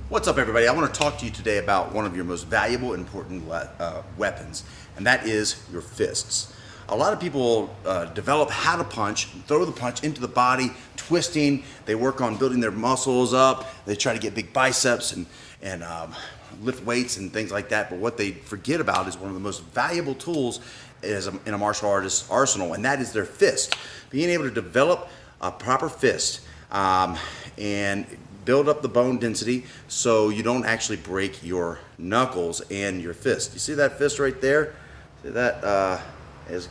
What's up, everybody? I want to talk to you today about one of your most valuable and important weapons, and that is your fists. A lot of people develop how to punch, throw the punch into the body, twisting. They work on building their muscles up. They try to get big biceps and lift weights and things like that. But what they forget about is one of the most valuable tools in a martial artist's arsenal, and that is their fist. Being able to develop a proper fist and build up the bone density so you don't actually break your knuckles and your fist. You see that fist right there? See that as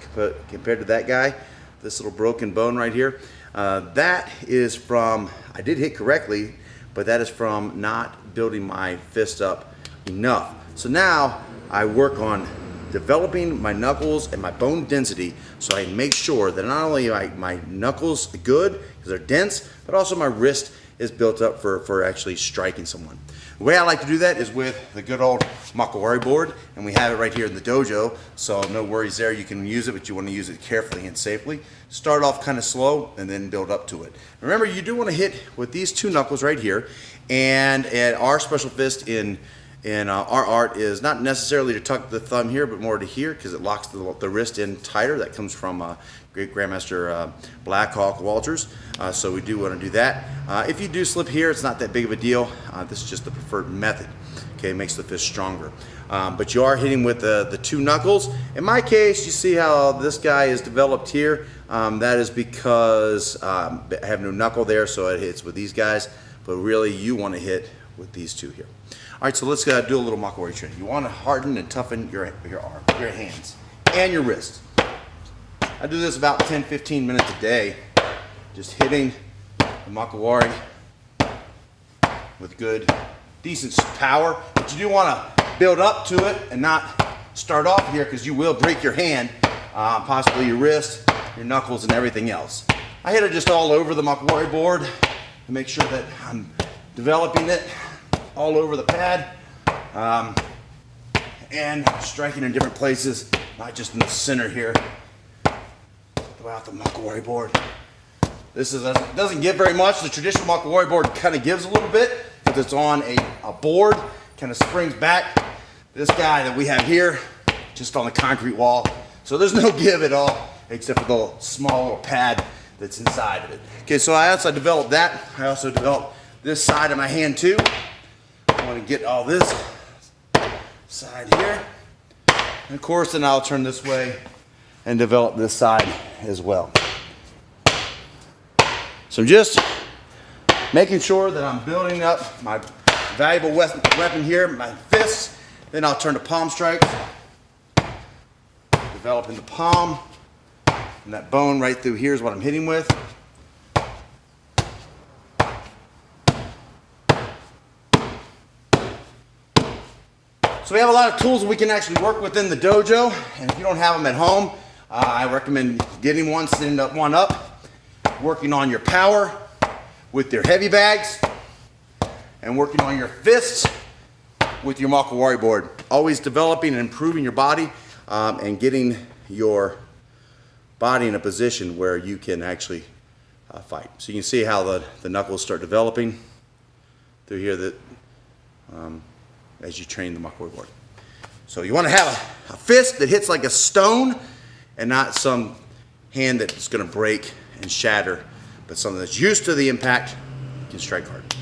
compared to that guy? This little broken bone right here? That is from, I did hit correctly, but that is from not building my fist up enough. So now I work on developing my knuckles and my bone density so I make sure that not only are my knuckles good because they're dense, but also my wrist is built up for actually striking someone. The way I like to do that is with the good old Makawari board, and we have it right here in the dojo, so no worries there. You can use it, but you want to use it carefully and safely. Start off kind of slow and then build up to it. Remember, you do want to hit with these two knuckles right here, and our special fist in our art is not necessarily to tuck the thumb here, but more to here because it locks the wrist in tighter. That comes from great Grandmaster Black Hawk Walters, so we do want to do that. If you do slip here, it's not that big of a deal. This is just the preferred method. Okay, it makes the fist stronger. But you are hitting with the two knuckles. In my case, you see how this guy is developed here. That is because I have no knuckle there, so it hits with these guys. But really, you want to hit with these two here. All right, so let's do a little Makawari training. You want to harden and toughen your arm, your hands, and your wrists. I do this about 10-15 minutes a day, just hitting the Makawari with good, decent power. But you do want to build up to it and not start off here because you will break your hand, possibly your wrist, your knuckles, and everything else. I hit it just all over the Makawari board to make sure that I'm developing it all over the pad and striking in different places, not just in the center here, throughout the Makawari board. This doesn't give very much. The traditional Makawari board kind of gives a little bit because it's on a board, kind of springs back. This guy that we have here, just on the concrete wall. So there's no give at all, except for the small little pad that's inside of it. Okay, so I also developed that. I also developed this side of my hand too. I want to get all this side here. And of course, then I'll turn this way and develop this side as well. So I'm just making sure that I'm building up my valuable weapon here, my fists. Then I'll turn to palm strikes, developing the palm, and that bone right through here is what I'm hitting with. So we have a lot of tools that we can actually work with in the dojo, and if you don't have them at home, I recommend getting one, setting one up, working on your power with your heavy bags, and working on your fists with your Makawari board. Always developing and improving your body and getting your body in a position where you can actually fight. So you can see how the knuckles start developing through here as you train the Makawari board. So you want to have a fist that hits like a stone and not some hand that's going to break and shatter, but something that's used to the impact can strike hard.